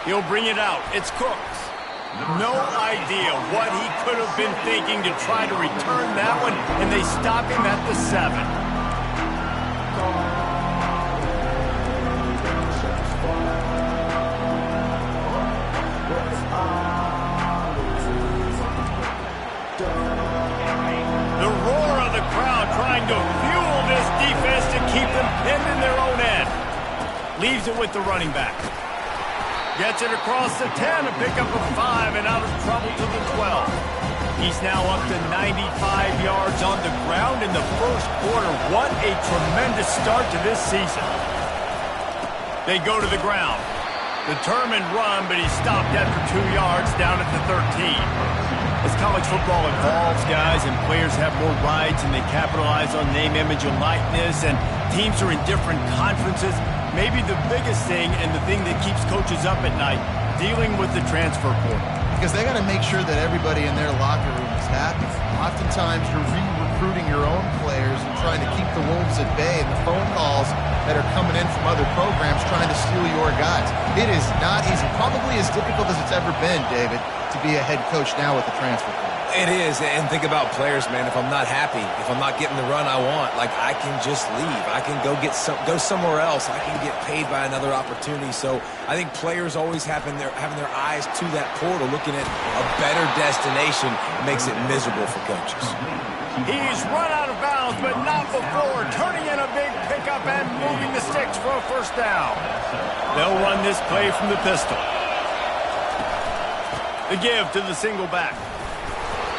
He'll bring it out. It's Cooks. No idea what he could have been thinking to try to return that one, and they stop him at the 7. The roar of the crowd trying to fuel this defense to keep them pinned in their own end. Leaves it with the running back. Gets it across the 10 to pick up a 5 and out of trouble to the 12. He's now up to 95 yards on the ground in the first quarter. What a tremendous start to this season. They go to the ground. Determined run, but he stopped after 2 yards down at the 13. As college football evolves, guys, and players have more rights and they capitalize on name, image, and likeness, and teams are in different conferences, maybe the biggest thing and the thing that keeps coaches up at night, dealing with the transfer portal. Because they got to make sure that everybody in their locker room is happy. Oftentimes, you're re-recruiting your own players and trying to keep the wolves at bay, and the phone calls that are coming in from other programs trying to steal your guys. It is not easy. Probably as difficult as it's ever been, David, to be a head coach now with the transfer portal. It is, and think about players, man. If I'm not happy, if I'm not getting the run I want, like, I can just leave. I can go somewhere else. I can get paid by another opportunity. So I think players always having their eyes to that portal, looking at a better destination, makes it miserable for coaches. He's run out of bounds, but not before turning in a big pickup and moving the sticks for a first down. They'll run this play from the pistol. The give to the single back.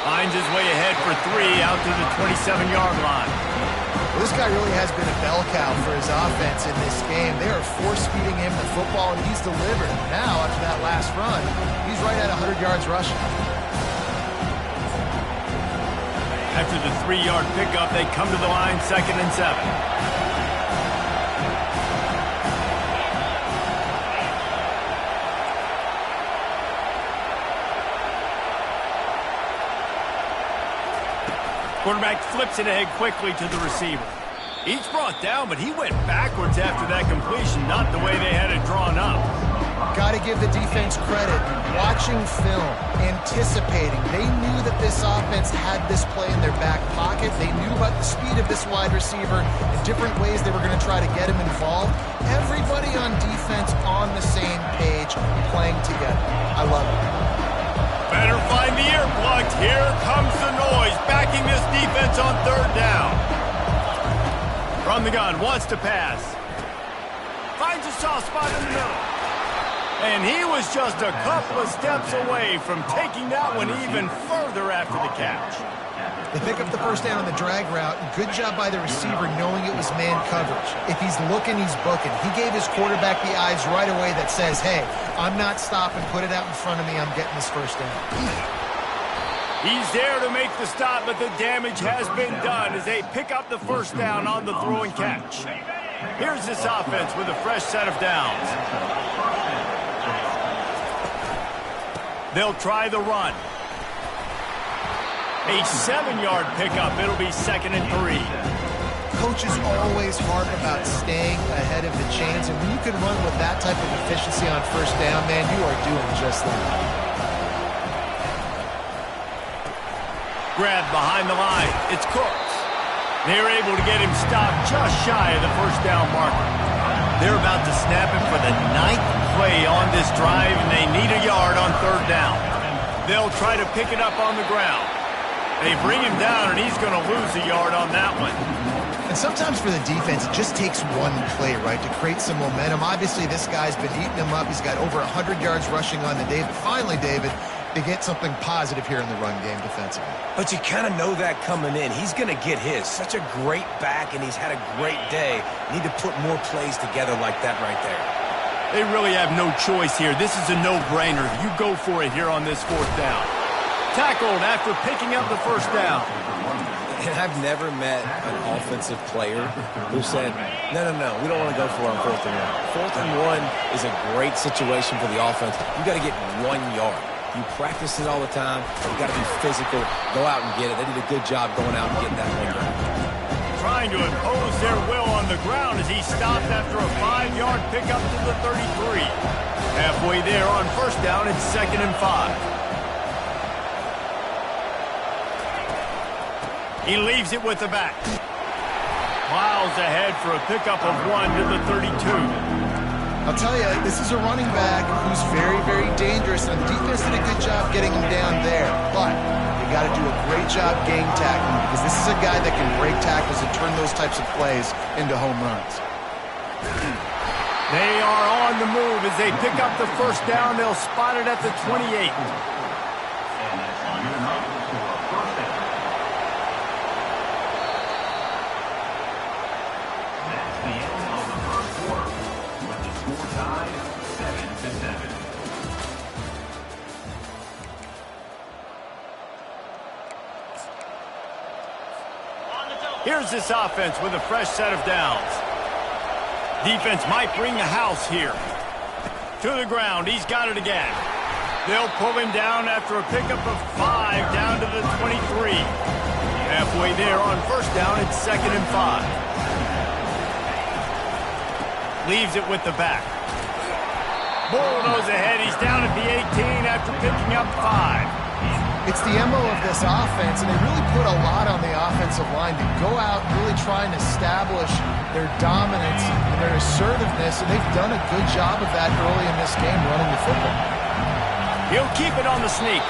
Finds his way ahead for 3 out to the 27-yard line. Well, this guy really has been a bell cow for his offense in this game. They are force-feeding him the football, and he's delivered. Now, after that last run, he's right at 100 yards rushing. After the 3-yard pickup, they come to the line, 2nd and 7. Quarterback flips it ahead quickly to the receiver. Each brought down, but he went backwards after that completion, not the way they had it drawn up. Got to give the defense credit. Watching film, anticipating. They knew that this offense had this play in their back pocket. They knew about the speed of this wide receiver and different ways they were going to try to get him involved. Everybody on defense on the same page, playing together. I love it. Better find the earplugs. Here comes the noise, backing this defense on 3rd down. From the gun, wants to pass. Finds a soft spot in the middle. And he was just a couple of steps away from taking that one even further after the catch. They pick up the first down on the drag route. Good job by the receiver knowing it was man coverage. If he's looking, he's booking. He gave his quarterback the eyes right away that says, hey, I'm not stopping. Put it out in front of me. I'm getting this first down. He's there to make the stop, but the damage has been done as they pick up the first down on the throw and catch. Here's this offense with a fresh set of downs. They'll try the run. A 7-yard pickup. It'll be 2nd and 3. Coaches always harp about staying ahead of the chains, and when you can run with that type of efficiency on first down, man, you are doing just that. Grab behind the line. It's Cooks. They're able to get him stopped just shy of the first down marker. They're about to snap him for the 9th play on this drive, and they need a yard on 3rd down. They'll try to pick it up on the ground. They bring him down, and he's going to lose a yard on that one. And sometimes for the defense, it just takes one play, right, to create some momentum. Obviously, this guy's been eating him up. He's got over 100 yards rushing on the day. But finally, David, they get something positive here in the run game defensively. But you kind of know that coming in. He's going to get his. Such a great back, and he's had a great day. Need to put more plays together like that right there. They really have no choice here. This is a no-brainer. You go for it here on this 4th down. Tackled after picking up the first down. And I've never met an offensive player who said, no, we don't want to go for it on 4th and 1. 4th and 1 is a great situation for the offense. You got to get 1 yard. You practice it all the time. You got to be physical. Go out and get it. They did a good job going out and getting that 1 yard. Trying to impose their will on the ground as he stopped after a 5-yard pickup to the 33. Halfway there on first down, it's 2nd and 5. He leaves it with the back. Miles ahead for a pickup of 1 to the 32. I'll tell you, this is a running back who's very, very dangerous, and the defense did a good job getting him down there. But you got to do a great job game tackling, because this is a guy that can break tackles and turn those types of plays into home runs. They are on the move as they pick up the first down. They'll spot it at the 28. Here's this offense with a fresh set of downs. Defense might bring the house here. To the ground, he's got it again. They'll pull him down after a pickup of 5 down to the 23. Halfway there on first down, it's 2nd and 5. Leaves it with the back. Bulldoze ahead, he's down at the 18 after picking up 5. It's the MO of this offense, and they really put a lot on the offensive line to go out and really try and establish their dominance and their assertiveness, and they've done a good job of that early in this game running the football. He'll keep it on the sneak.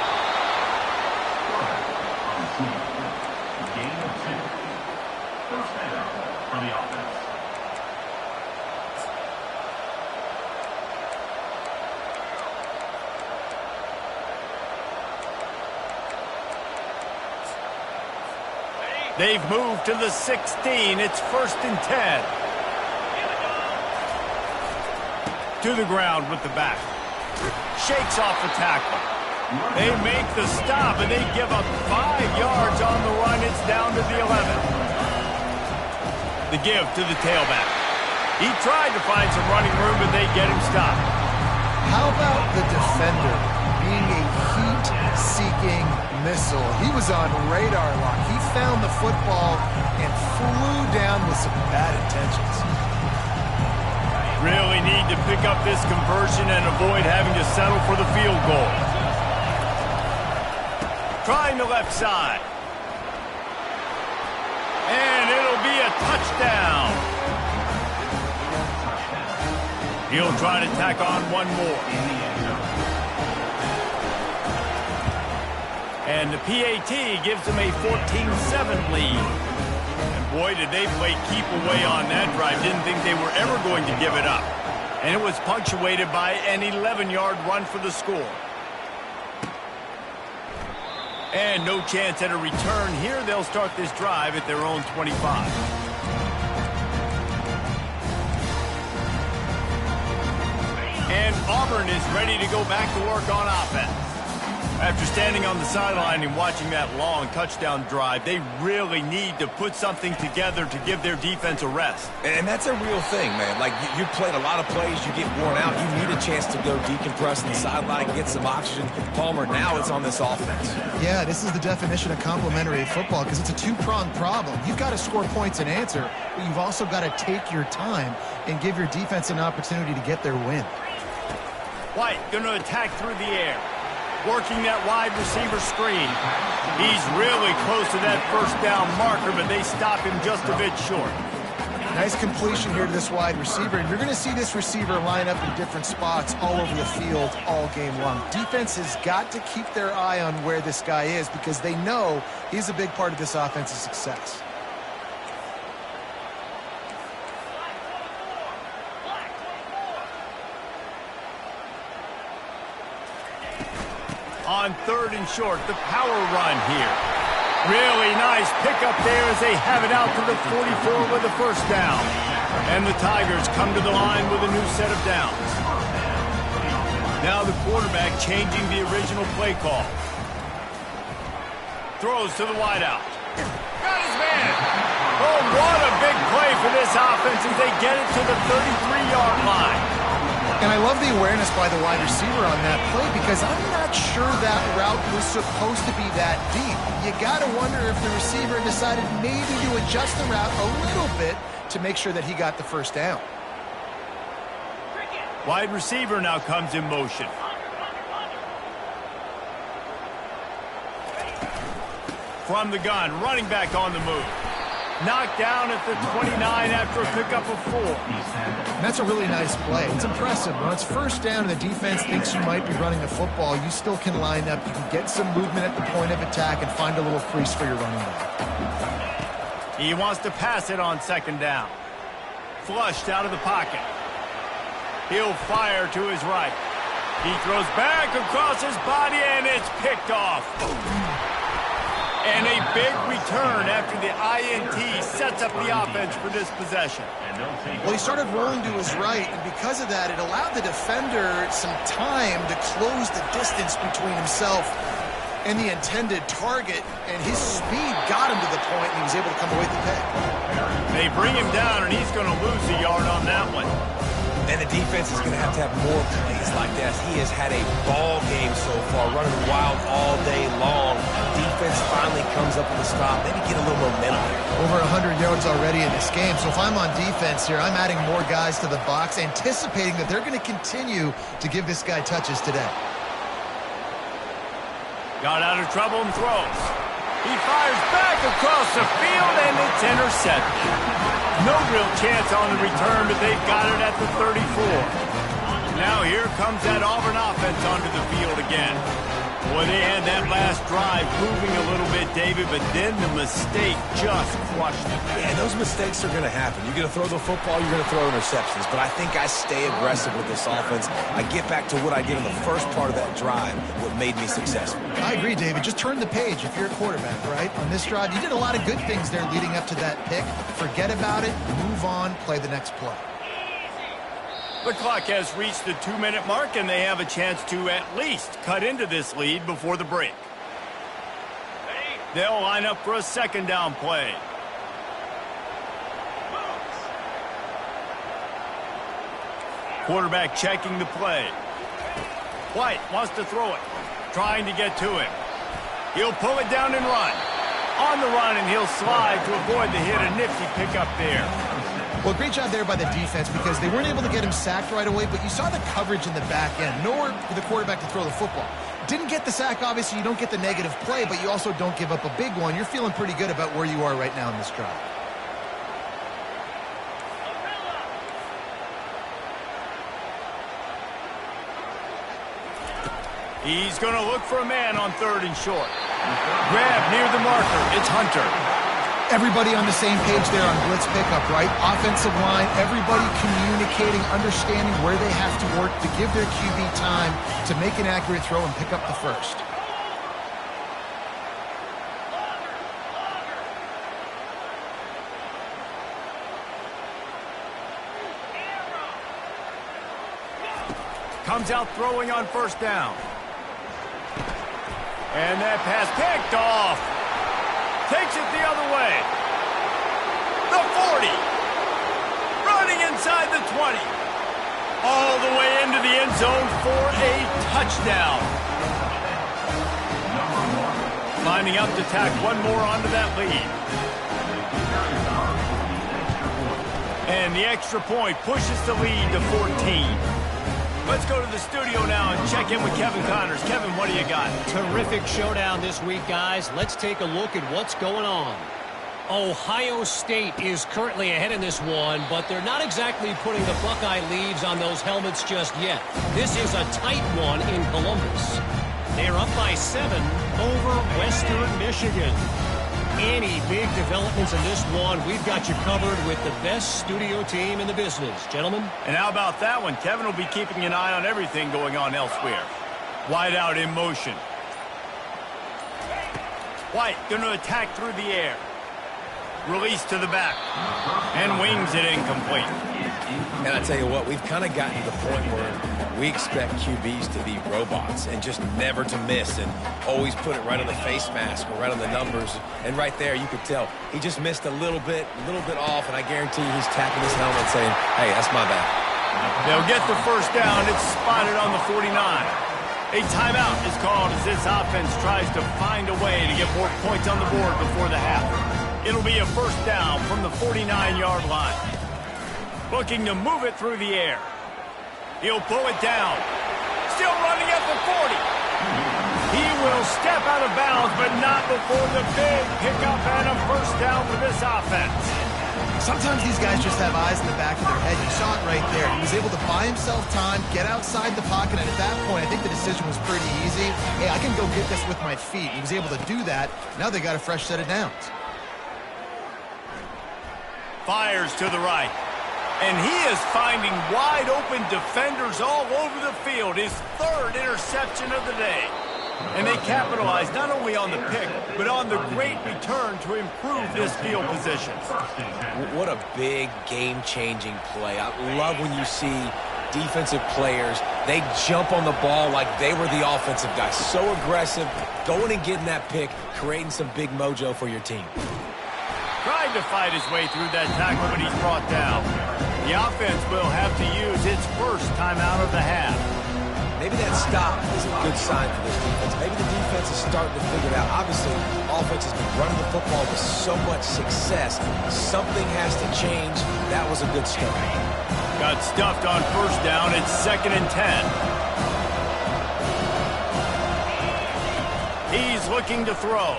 They've moved to the 16. It's 1st and 10. To the ground with the back. Shakes off the tackle. They make the stop, and they give up 5 yards on the run. It's down to the 11. The give to the tailback. He tried to find some running room, but they get him stopped. How about the defender being a heat-seeking missile? He was on radar lock. He found the football and flew down with some bad intentions. Really need to pick up this conversion and avoid having to settle for the field goal. Trying the left side. And it'll be a touchdown. He'll try to tack on one more. And the PAT gives them a 14-7 lead. And boy, did they play keep away on that drive. Didn't think they were ever going to give it up. And it was punctuated by an 11-yard run for the score. And no chance at a return here. They'll start this drive at their own 25. And Auburn is ready to go back to work on offense. After standing on the sideline and watching that long touchdown drive, they really need to put something together to give their defense a rest. And that's a real thing, man. Like, you played a lot of plays, you get worn out, you need a chance to go decompress on the sideline, get some oxygen. Palmer, now it's on this offense. Yeah, this is the definition of complementary football, because it's a two-pronged problem. You've got to score points and answer, but you've also got to take your time and give your defense an opportunity to get their win. White going to attack through the air. Working that wide receiver screen. He's really close to that first down marker, but they stop him just a bit short. Nice completion here to this wide receiver, and you're going to see this receiver line up in different spots all over the field all game long. Defense has got to keep their eye on where this guy is, because they know he's a big part of this offense's success. On 3rd and short, the power run here. Really nice pickup there as they have it out to the 44 with the first down. And the Tigers come to the line with a new set of downs. Now the quarterback changing the original play call. Throws to the wideout. Got his man. Oh, what a big play for this offense as they get it to the 33-yard line. And I love the awareness by the wide receiver on that play, because I'm not sure that route was supposed to be that deep. You got to wonder if the receiver decided maybe to adjust the route a little bit to make sure that he got the first down. Wide receiver now comes in motion. From the gun, running back on the move. Knocked down at the 29 after a pickup of 4. And that's a really nice play. It's impressive. When it's first down and the defense thinks you might be running the football, you still can line up. You can get some movement at the point of attack and find a little crease for your running back. He wants to pass it on second down. Flushed out of the pocket. He'll fire to his right. He throws back across his body, and it's picked off. And a big return after the INT sets up the offense for this possession. Well, he started rolling to his right, and because of that, it allowed the defender some time to close the distance between himself and the intended target, and his speed got him to the point, and he was able to come away with the pick. They bring him down, and he's going to lose a yard on that one. And the defense is going to have more plays like that. He has had a ball game so far, running wild all day long. Defense finally comes up with a stop. Maybe get a little momentum here. Over 100 yards already in this game. So if I'm on defense here, I'm adding more guys to the box, anticipating that they're going to continue to give this guy touches today. Got out of trouble and throws. He fires back across the field, and it's intercepted. No real chance on the return, but they've got it at the 34. Now here comes that Auburn offense onto the field again. Boy, they had that last drive moving a little bit, David, but then the mistake just crushed it. Yeah, those mistakes are going to happen. You're going to throw the football, you're going to throw interceptions. But I think I stay aggressive with this offense. I get back to what I did in the first part of that drive, what made me successful. I agree, David. Just turn the page if you're a quarterback, right? On this drive, you did a lot of good things there leading up to that pick. Forget about it, move on, play the next play. The clock has reached the 2-minute mark, and they have a chance to at least cut into this lead before the break. They'll line up for a second down play. Quarterback checking the play. White wants to throw it, trying to get to him. He'll pull it down and run. On the run, and he'll slide to avoid the hit. A nifty pickup there. Well, great job there by the defense because they weren't able to get him sacked right away, but you saw the coverage in the back end. Nowhere for the quarterback to throw the football. Didn't get the sack, obviously. You don't get the negative play, but you also don't give up a big one. You're feeling pretty good about where you are right now in this drive. He's going to look for a man on 3rd and short. Grab near the marker. It's Hunter. Everybody on the same page there on blitz pickup, right? Offensive line, everybody communicating, understanding where they have to work to give their QB time to make an accurate throw and pick up the first. Comes out throwing on first down. And that pass picked off. Takes it the other way. The 40. Running inside the 20. All the way into the end zone for a touchdown. Lining up to tack one more onto that lead. And the extra point pushes the lead to 14. Let's go to the studio now and check in with Kevin Connors. Kevin, what do you got? Terrific showdown this week, guys. Let's take a look at what's going on. Ohio State is currently ahead in this one, but they're not exactly putting the Buckeye leaves on those helmets just yet. This is a tight one in Columbus. They're up by 7 over Western Michigan. Any big developments in this one, we've got you covered with the best studio team in the business. Gentlemen? And how about that one? Kevin will be keeping an eye on everything going on elsewhere. Wide out in motion. White going to attack through the air. Release to the back. And wings it incomplete. And I tell you what, we've kind of gotten to the point where we expect QBs to be robots and just never to miss and always put it right on the face mask or right on the numbers. And right there, you could tell he just missed a little bit off, and I guarantee you he's tapping his helmet saying, hey, that's my bad. They'll get the first down. It's spotted on the 49. A timeout is called as this offense tries to find a way to get more points on the board before the half. It'll be a first down from the 49-yard line. Looking to move it through the air. He'll pull it down. Still running at the 40. He will step out of bounds, but not before the big pickup and a first down for this offense. Sometimes these guys just have eyes in the back of their head. You saw it right there. He was able to buy himself time, get outside the pocket, and at that point, I think the decision was pretty easy. Hey, I can go get this with my feet. He was able to do that. Now they got a fresh set of downs. Fires to the right. And he is finding wide open defenders all over the field. His third interception of the day. And they capitalize not only on the pick, but on the great return to improve this field position. What a big game-changing play. I love when you see defensive players, they jump on the ball like they were the offensive guys. So aggressive, going and getting that pick, creating some big mojo for your team. Trying to fight his way through that tackle, but he's brought down. The offense will have to use its first timeout of the half. Maybe that stop is a good sign for this defense. Maybe the defense is starting to figure it out. Obviously, offense has been running the football with so much success. Something has to change. That was a good start. Got stuffed on first down. It's 2nd and 10. He's looking to throw.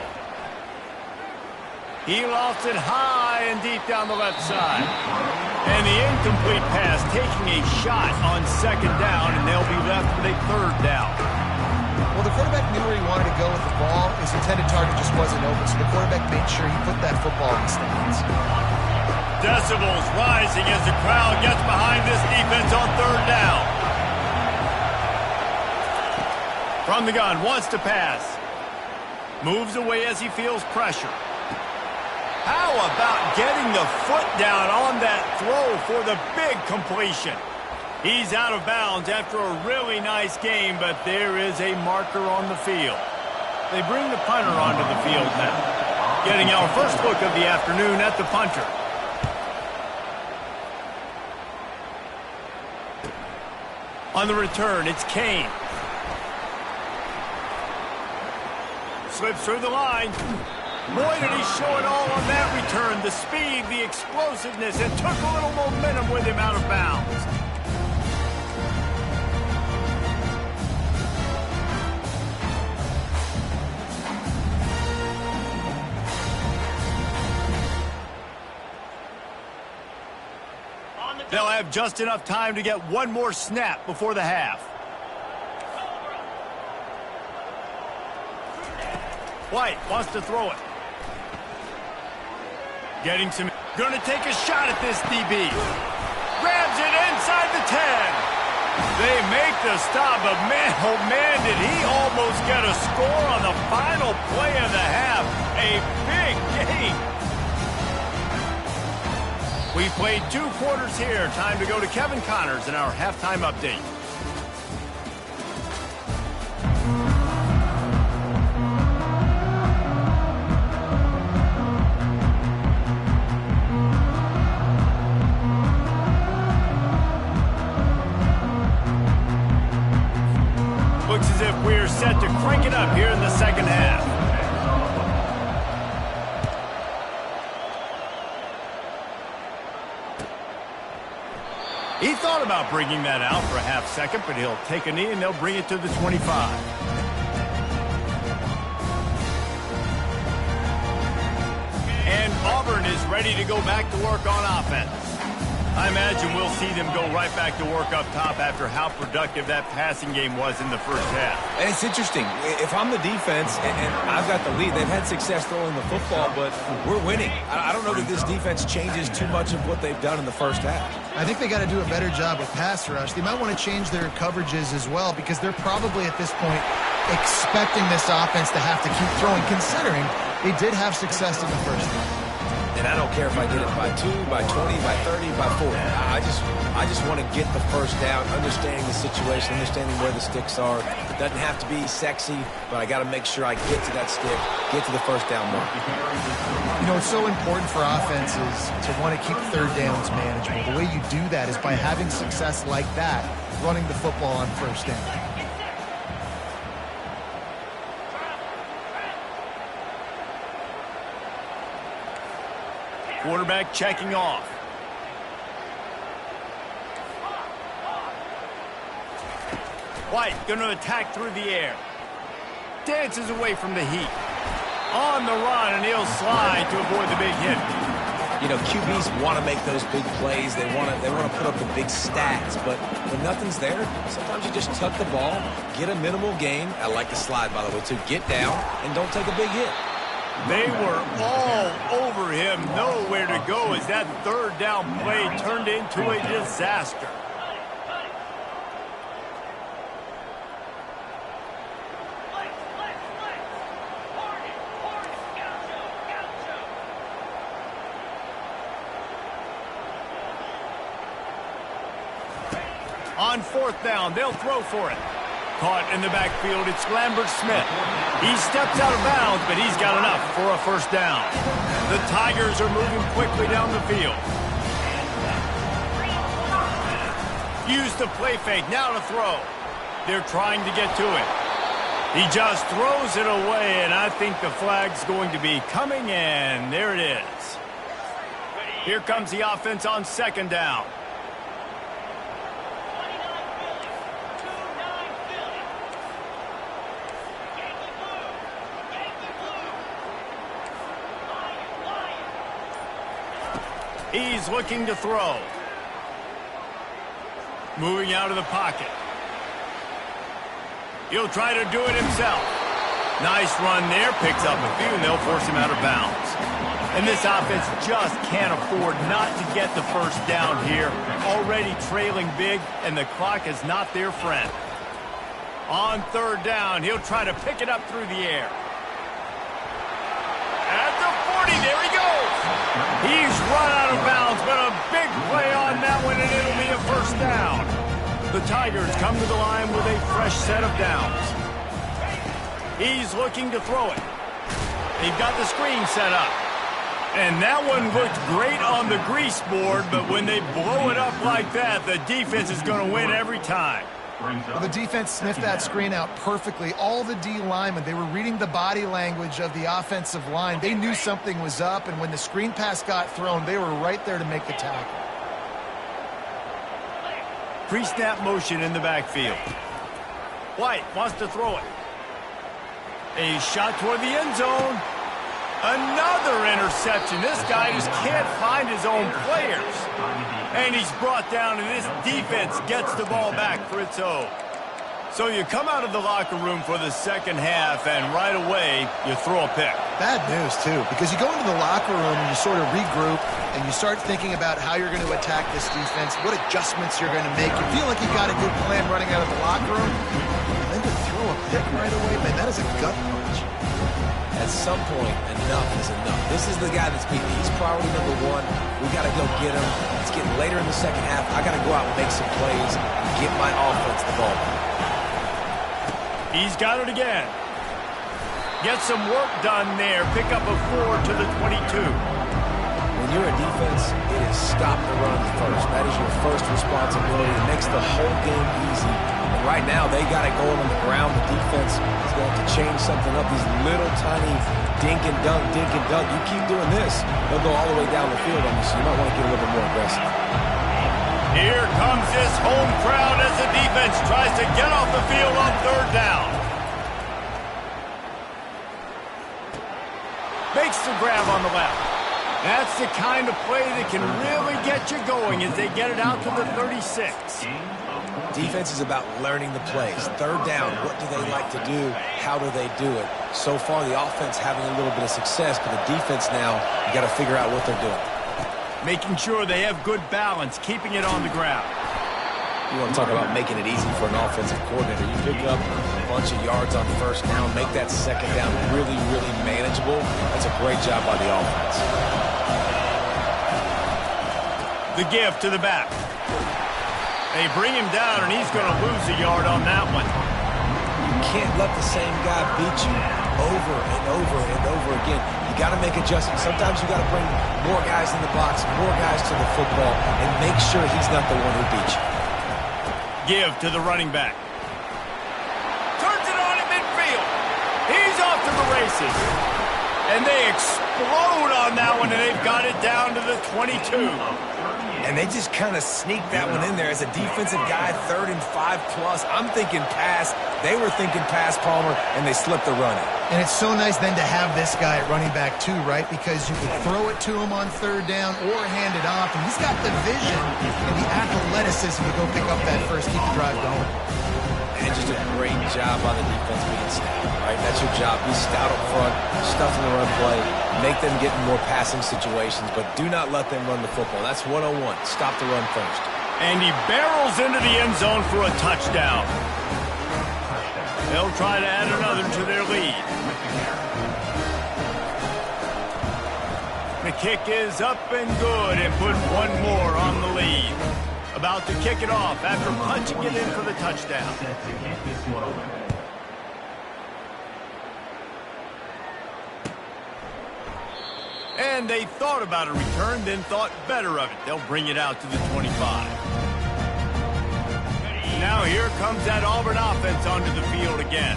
He lofts it high and deep down the left side. And the incomplete pass taking a shot on 2nd down, and they'll be left with a 3rd down. Well, the quarterback knew where he wanted to go with the ball. His intended target just wasn't open, so the quarterback made sure he put that football in the stands. Decibels rising as the crowd gets behind this defense on 3rd down. From the gun, wants to pass. Moves away as he feels pressure. How about getting the foot down on that throw for the big completion? He's out of bounds after a really nice game, but there is a marker on the field. They bring the punter onto the field now. Getting our first look of the afternoon at the punter. On the return, it's Kane. Slips through the line. Boy, did he show it all on that return. The speed, the explosiveness, and took a little momentum with him out of bounds. They'll have just enough time to get one more snap before the half. White wants to throw it. Getting some... Gonna take a shot at this DB. Grabs it inside the 10. They make the stop, but man, oh man, did he almost get a score on the final play of the half. A big game. We played 2 quarters here. Time to go to Kevin Connors in our halftime update. Looks as if we're set to crank it up here in the second half. He thought about bringing that out for a half second, but he'll take a knee and they'll bring it to the 25. And Auburn is ready to go back to work on offense. I imagine we'll see them go right back to work up top after how productive that passing game was in the first half. And it's interesting. If I'm the defense and I've got the lead, they've had success throwing the football, but we're winning. I don't know that this defense changes too much of what they've done in the first half. I think they got to do a better job with pass rush. They might want to change their coverages as well because they're probably at this point expecting this offense to have to keep throwing, considering they did have success in the first half. And I don't care if I get it by 2, by 20, by 30, by 40. I just want to get the first down, understanding the situation, understanding where the sticks are. It doesn't have to be sexy, but I got to make sure I get to that stick, get to the first down mark. You know, it's so important for offenses to want to keep third downs manageable. The way you do that is by having success like that, running the football on first down. Quarterback checking off. White going to attack through the air. Dances away from the heat. On the run, and he'll slide to avoid the big hit. You know, QBs want to make those big plays. They want to put up the big stats. But when nothing's there, sometimes you just tuck the ball, get a minimal gain. I like the slide, by the way, too. Get down and don't take a big hit. They were all over him, nowhere to go as that third down play turned into a disaster. On fourth down, they'll throw for it. Caught in the backfield, it's Lambert-Smith. He steps out of bounds, but he's got enough for a first down. The Tigers are moving quickly down the field. Use the play fake, now to throw. They're trying to get to it. He just throws it away, and I think the flag's going to be coming in. There it is. Here comes the offense on second down. He's looking to throw. Moving out of the pocket. He'll try to do it himself. Nice run there. Picks up a few, and they'll force him out of bounds. And this offense just can't afford not to get the first down here. Already trailing big, and the clock is not their friend. On third down, he'll try to pick it up through the air. At the 40, there he goes. He's run out of bounds, but a big play on that one, and it'll be a first down. The Tigers come to the line with a fresh set of downs. He's looking to throw it. They've got the screen set up. And that one looked great on the grease board, but when they blow it up like that, the defense is going to win every time. Well, the defense sniffed that screen out perfectly. All the D linemen, they were reading the body language of the offensive line. They knew something was up, and when the screen pass got thrown, they were right there to make the tackle. Pre-snap motion in the backfield. White wants to throw it. A shot toward the end zone. Another interception. This guy just can't find his own players. And he's brought down, and this defense gets the ball back for its own. So you come out of the locker room for the second half, and right away, you throw a pick. Bad news, too, because you go into the locker room and you sort of regroup, and you start thinking about how you're going to attack this defense, what adjustments you're going to make. You feel like you got a good plan running out of the locker room, and then to throw a pick right away, man, that is a gut punch. At some point, enough is enough. This is the guy that's beating me. He's priority number one. We got to go get him. It's getting later in the second half. I got to go out and make some plays and get my offense the ball. He's got it again. Get some work done there. Pick up a 4 to the 22. When you're a defense, it is stop the run first. That is your first responsibility. It makes the whole game easy. And right now, they got it going on the ground. The defense is going to change something up. These little tiny dink and dunk, dink and dunk. You keep doing this, they'll go all the way down the field on you, so you might want to get a little bit more aggressive. Here comes this home crowd as the defense tries to get off the field on third down. Makes the grab on the left. That's the kind of play that can really get you going as they get it out to the 36. Defense is about learning the plays. Third down, what do they like to do? How do they do it? So far, the offense having a little bit of success, but the defense now, you got to figure out what they're doing. Making sure they have good balance, keeping it on the ground. You want to talk about making it easy for an offensive coordinator. You pick up a bunch of yards on first down, make that second down really, really manageable. That's a great job by the offense. The give to the back. They bring him down, and he's going to lose a yard on that one. You can't let the same guy beat you over and over and over again. You got to make adjustments. Sometimes you got to bring more guys in the box, more guys to the football, and make sure he's not the one who beat you. Give to the running back. Turns it on in midfield. He's off to the races. And they explode on that one, and they've got it down to the 22. And they just kind of sneaked that one in there. As a defensive guy, 3rd and 5+. I'm thinking pass. They were thinking pass, Palmer, and they slipped the run in. And it's so nice then to have this guy at running back too, right? Because you can throw it to him on 3rd down or hand it off. And he's got the vision and the athleticism to go pick up that first, keep the drive going. And just a great job on the defense being stout, right? That's your job. Be stout up front, stuff in the run play, make them get in more passing situations, but do not let them run the football. That's 101. Stop the run first. And he barrels into the end zone for a touchdown. They'll try to add another to their lead. The kick is up and good and put one more on the lead. About to kick it off after punching it in for the touchdown. And they thought about a return, then thought better of it. They'll bring it out to the 25. Now here comes that Auburn offense onto the field again.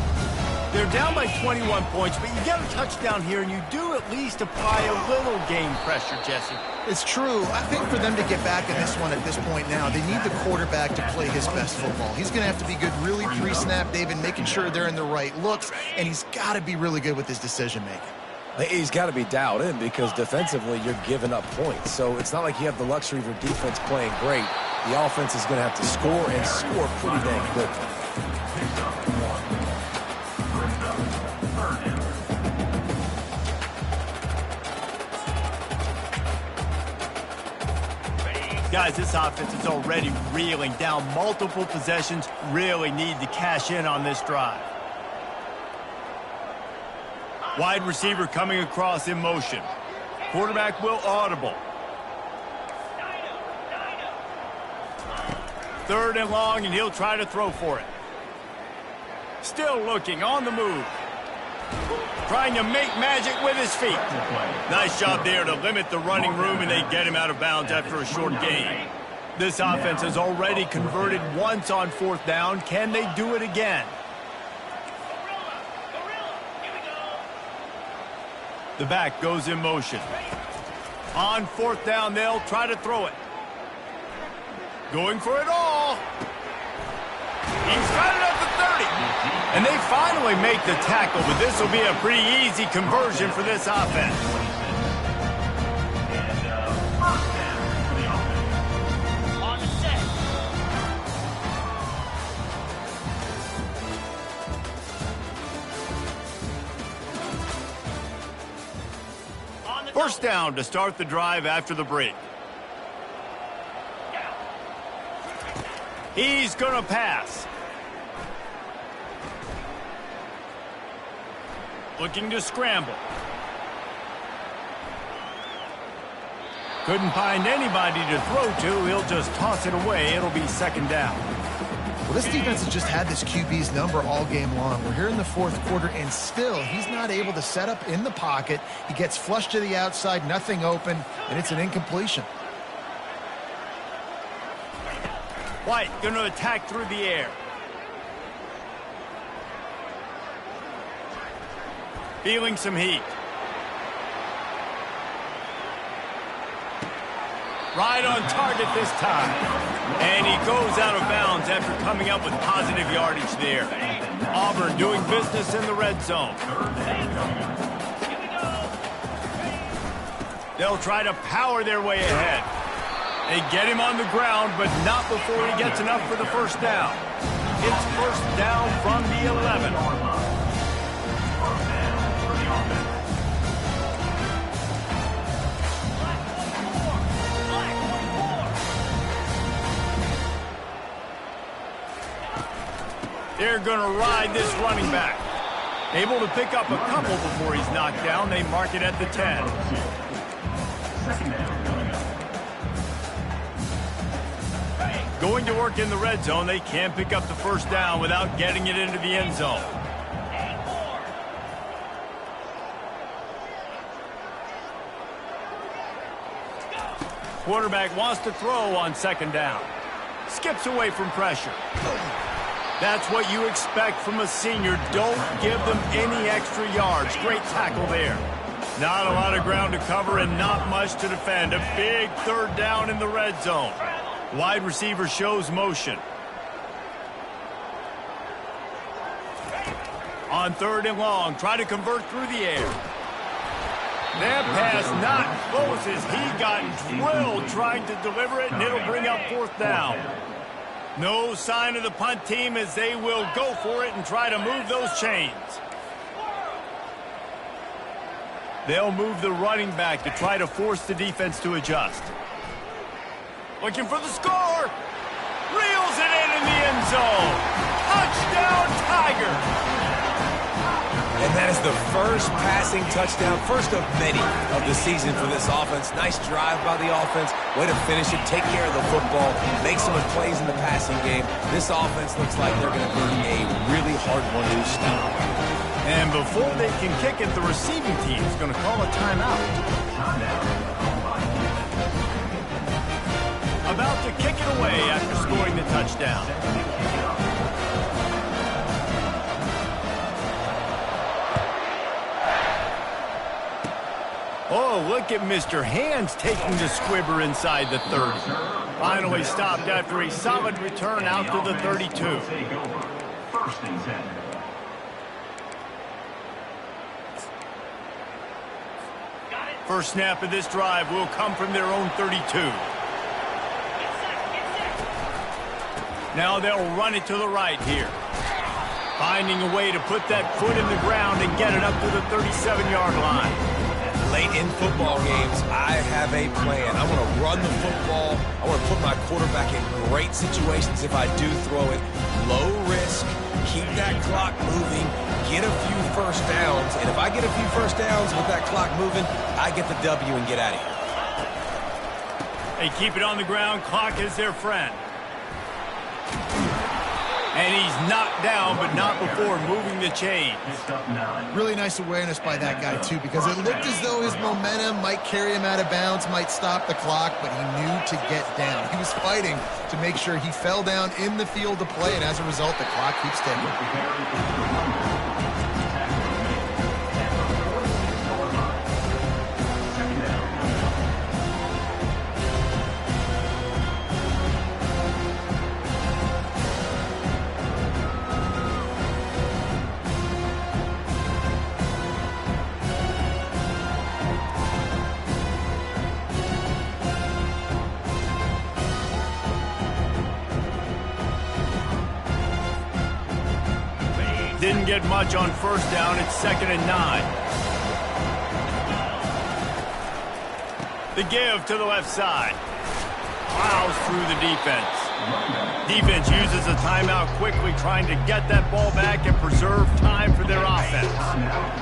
They're down by 21 points, but you get a touchdown here, and you do at least apply a little game pressure, Jesse. It's true. I think for them to get back in this one at this point now, they need the quarterback to play his best football. He's going to have to be good really pre-snap, David, making sure they're in the right looks, and he's got to be really good with his decision-making. He's got to be dialed in because defensively you're giving up points. So it's not like you have the luxury of your defense playing great. The offense is going to have to score and score pretty dang quickly. Guys, this offense is already reeling down multiple possessions. Really need to cash in on this drive. Wide receiver coming across in motion. Quarterback will audible. 3rd and long, and he'll try to throw for it. Still looking on the move. Trying to make magic with his feet. Nice job there to limit the running room, and they get him out of bounds after a short gain. This offense has already converted once on 4th down. Can they do it again? The back goes in motion. On 4th down, they'll try to throw it. Going for it all. He's got it up to 30. And they finally make the tackle, but this will be a pretty easy conversion for this offense. On the set. First down to start the drive after the break. He's going to pass. Looking to scramble. Couldn't find anybody to throw to. He'll just toss it away. It'll be 2nd down. Well, this defense has just had this QB's number all game long. We're here in the 4th quarter, and still he's not able to set up in the pocket. He gets flushed to the outside, nothing open, and it's an incompletion. White going to attack through the air. Feeling some heat. Right on target this time. And he goes out of bounds after coming up with positive yardage there. Auburn doing business in the red zone. They'll try to power their way ahead. They get him on the ground, but not before he gets enough for the first down. It's first down from the 11. They're going to ride this running back. Able to pick up a couple before he's knocked down. They mark it at the 10. Going to work in the red zone. They can't pick up the first down without getting it into the end zone. Quarterback wants to throw on 2nd down. Skips away from pressure. That's what you expect from a senior. Don't give them any extra yards. Great tackle there. Not a lot of ground to cover and not much to defend. A big third down in the red zone. Wide receiver shows motion. On 3rd and long, try to convert through the air. That pass not close as he got drilled trying to deliver it, and it'll bring up 4th down. No sign of the punt team as they will go for it and try to move those chains. They'll move the running back to try to force the defense to adjust. Looking for the score. Reels it in the end zone. Touchdown, Tiger. And that is the first passing touchdown, first of many of the season for this offense. Nice drive by the offense. Way to finish it, take care of the football, make some plays in the passing game. This offense looks like they're going to be a really hard one to stop. And before they can kick it, the receiving team is going to call a timeout. About to kick it away after scoring the touchdown. Oh, look at Mr. Hands taking the squibber inside the 30. Finally stopped after a solid return out to the 32. 1st and 10. First snap of this drive will come from their own 32. Now they'll run it to the right here. Finding a way to put that foot in the ground and get it up to the 37-yard line. Late in football games, I have a plan. I want to run the football. I want to put my quarterback in great situations if I do throw it. Low risk, keep that clock moving, get a few first downs. And if I get a few first downs with that clock moving, I get the W and get out of here. They keep it on the ground. Clock is their friend. And he's knocked down, but not before moving the chains. Really nice awareness by that guy, too, because it looked as though his momentum might carry him out of bounds, might stop the clock, but he knew to get down. He was fighting to make sure he fell down in the field to play, and as a result, the clock keeps ticking. Didn't get much on first down. It's 2nd and 9. The give to the left side. Plows through the defense. Defense uses a timeout quickly, trying to get that ball back and preserve time for their offense.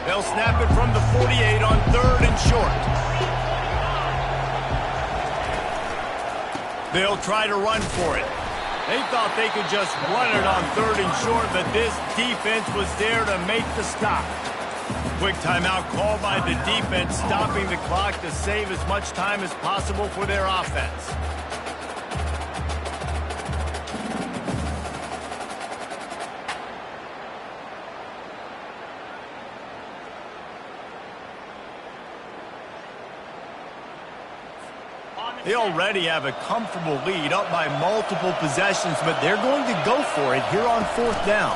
They'll snap it from the 48 on 3rd and short. They'll try to run for it. They thought they could just run it on 3rd and short, but this defense was there to make the stop. Quick timeout called by the defense, stopping the clock to save as much time as possible for their offense. They already have a comfortable lead, up by multiple possessions, but they're going to go for it here on 4th down.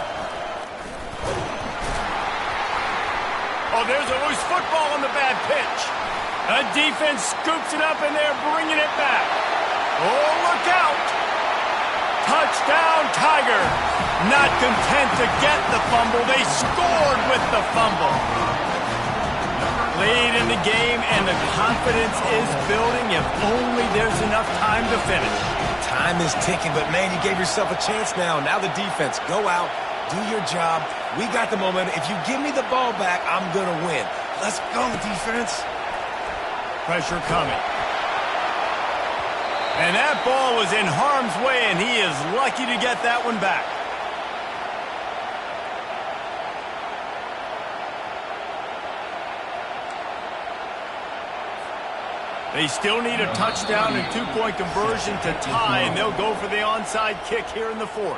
Oh, there's a loose football on the bad pitch. The defense scoops it up, and they're bringing it back. Oh, look out. Touchdown, Tiger. Not content to get the fumble, they scored with the fumble. Lead in the game, and the confidence is building if only there's enough time to finish. Time is ticking, but, man, you gave yourself a chance now. Now the defense, go out, do your job. We got the momentum. If you give me the ball back, I'm going to win. Let's go, defense. Pressure coming. And that ball was in harm's way, and he is lucky to get that one back. They still need a touchdown and 2-point conversion to tie, and they'll go for the onside kick here in the 4th.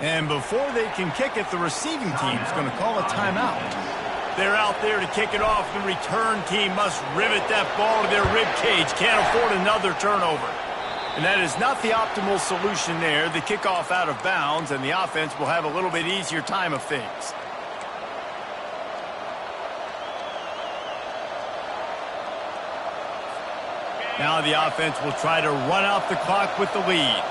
And before they can kick it, the receiving team's going to call a timeout. They're out there to kick it off. The return team must rivet that ball to their rib cage. Can't afford another turnover. And that is not the optimal solution there. The kickoff out of bounds, and the offense will have a little bit easier time of things. Now the offense will try to run out the clock with the lead.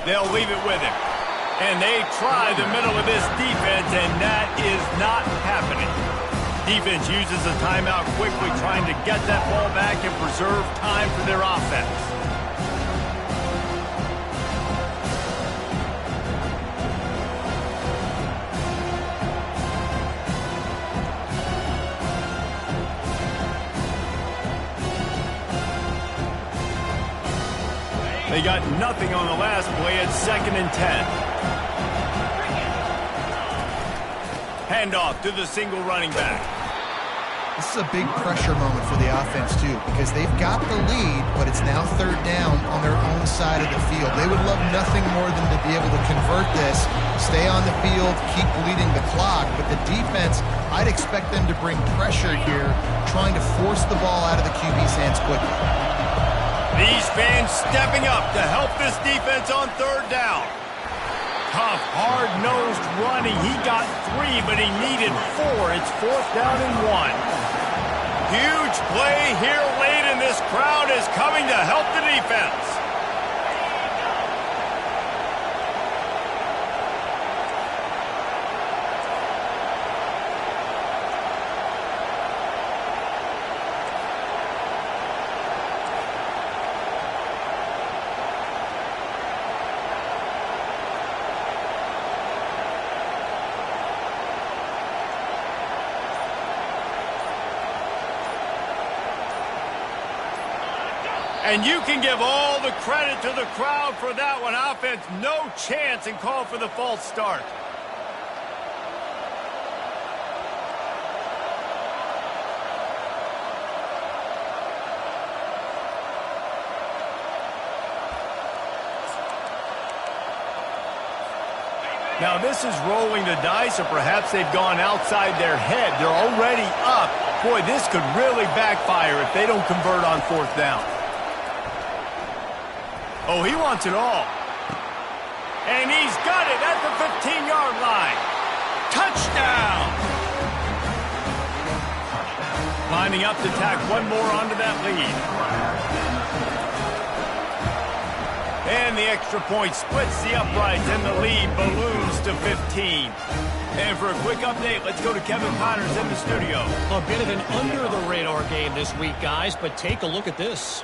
They'll leave it with him. And they try the middle of this defense, and that is not happening. Defense uses a timeout quickly, trying to get that ball back and preserve time for their offense. They got nothing on the last play at 2nd and 10. Handoff to the single running back. This is a big pressure moment for the offense, too, because they've got the lead, but it's now 3rd down on their own side of the field. They would love nothing more than to be able to convert this, stay on the field, keep bleeding the clock. But the defense, I'd expect them to bring pressure here, trying to force the ball out of the QB's hands quickly. These fans stepping up to help this defense on 3rd down. Tough, hard-nosed running. He got 3, but he needed 4. It's 4th down and 1. Huge play here late, and this crowd is coming to help the defense. And you can give all the credit to the crowd for that one. Offense, no chance, and call for the false start. Now this is rolling the dice, or perhaps they've gone outside their head. They're already up. Boy, this could really backfire if they don't convert on 4th down. Oh, he wants it all. And he's got it at the 15-yard line. Touchdown! Lining up to tack one more onto that lead. And the extra point splits the uprights, and the lead balloons to 15. And for a quick update, let's go to Kevin Connors in the studio. A bit of an under-the-radar game this week, guys, but take a look at this.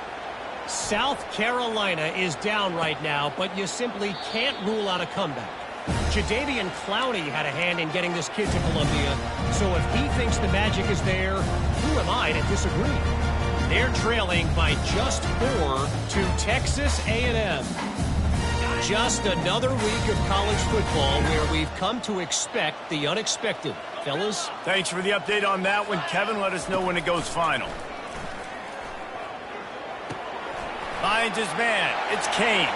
South Carolina is down right now, but you simply can't rule out a comeback. Jadeveon Clowney had a hand in getting this kid to Columbia, so if he thinks the magic is there, who am I to disagree? They're trailing by just 4 to Texas A&M. Just another week of college football where we've come to expect the unexpected. Fellas? Thanks for the update on that one, Kevin. Let us know when it goes final. Finds his man. It's Kane.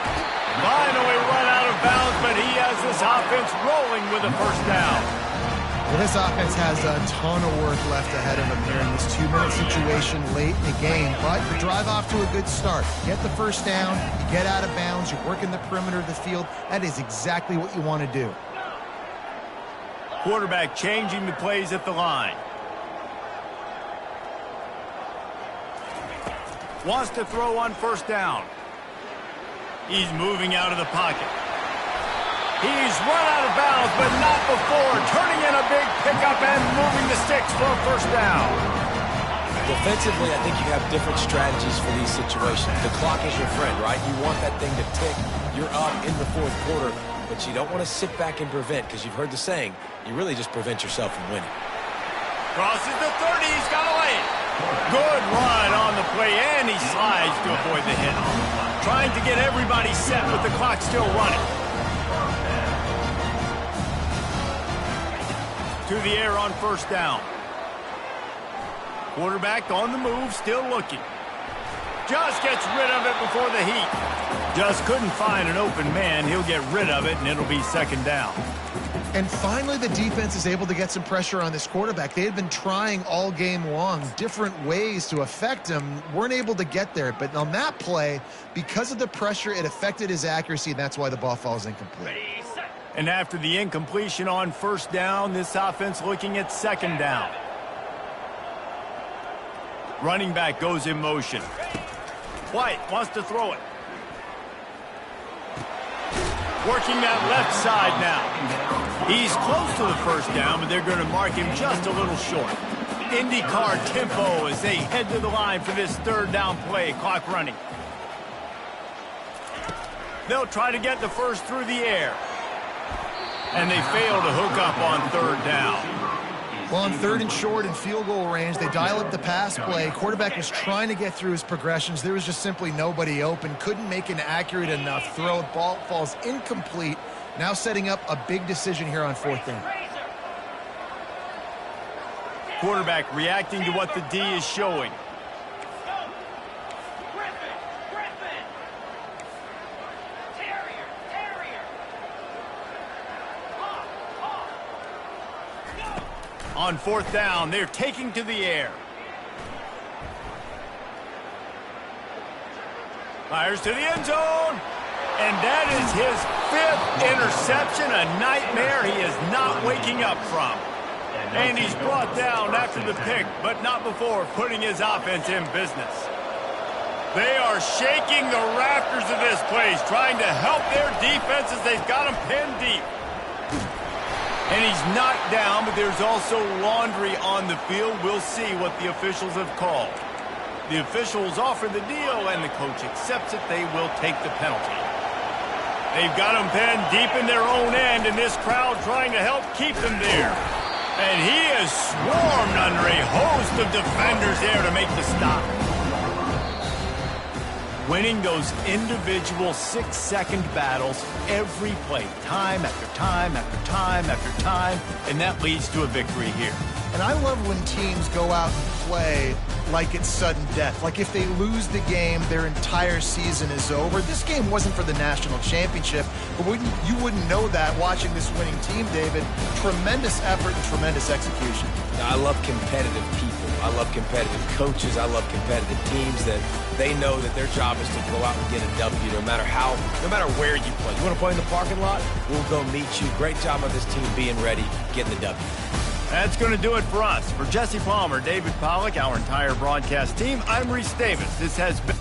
Finally run out of bounds, but he has this offense rolling with a 1st down. Well, this offense has a ton of work left ahead of them here in this 2-minute situation late in the game, but you drive off to a good start. You get the 1st down, you get out of bounds, you're working the perimeter of the field. That is exactly what you want to do. Quarterback changing the plays at the line. Wants to throw on 1st down. He's moving out of the pocket. He's run out of bounds, but not before. Turning in a big pickup and moving the sticks for a 1st down. Defensively, I think you have different strategies for these situations. The clock is your friend, right? You want that thing to tick. You're up in the 4th quarter, but you don't want to sit back and prevent, because you've heard the saying, you really just prevent yourself from winning. Crosses the 30. He's got a lane. Good run on the play, and he slides to avoid the hit. Trying to get everybody set with the clock still running. To the air on 1st down. Quarterback on the move, still looking. Just gets rid of it before the heat. Just couldn't find an open man. He'll get rid of it, and it'll be 2nd down. And finally, the defense is able to get some pressure on this quarterback. They had been trying all game long different ways to affect him, weren't able to get there. But on that play, because of the pressure, it affected his accuracy, and that's why the ball falls incomplete. And after the incompletion on first down, this offense looking at second down. Running back goes in motion. White wants to throw it. Working that left side now. He's close to the first down, but they're going to mark him just a little short. IndyCar tempo as they head to the line for this third down play. Clock running. They'll try to get the first through the air. And they fail to hook up on third down. Well, on third and short and field goal range, they dial up the pass play. Quarterback was trying to get through his progressions. There was just simply nobody open. Couldn't make an accurate enough throw. Ball falls incomplete. Now setting up a big decision here on fourth down. Quarterback reacting to what the D is showing. On fourth down, they're taking to the air. Fires to the end zone. And that is his fifth interception, a nightmare he is not waking up from. And he's brought down after the pick, but not before putting his offense in business. They are shaking the rafters of this place, trying to help their defense as they've got him pinned deep. And he's knocked down, but there's also laundry on the field. We'll see what the officials have called. The officials offer the deal, and the coach accepts it. They will take the penalty. They've got him pinned deep in their own end, and this crowd trying to help keep them there. And he is swarmed under a host of defenders there to make the stop. Winning those individual 6-second battles every play, time after time after time after time, and that leads to a victory here. And I love when teams go out and play like it's sudden death. Like if they lose the game, their entire season is over. This game wasn't for the national championship, but you wouldn't know that watching this winning team, David. Tremendous effort and tremendous execution. I love competitive people. I love competitive coaches. I love competitive teams that they know that their job is to go out and get a W no matter where you play. You want to play in the parking lot? We'll go meet you. Great job on this team being ready, getting the W. That's going to do it for us. For Jesse Palmer, David Pollack, our entire broadcast team, I'm Reese Davis. This has been...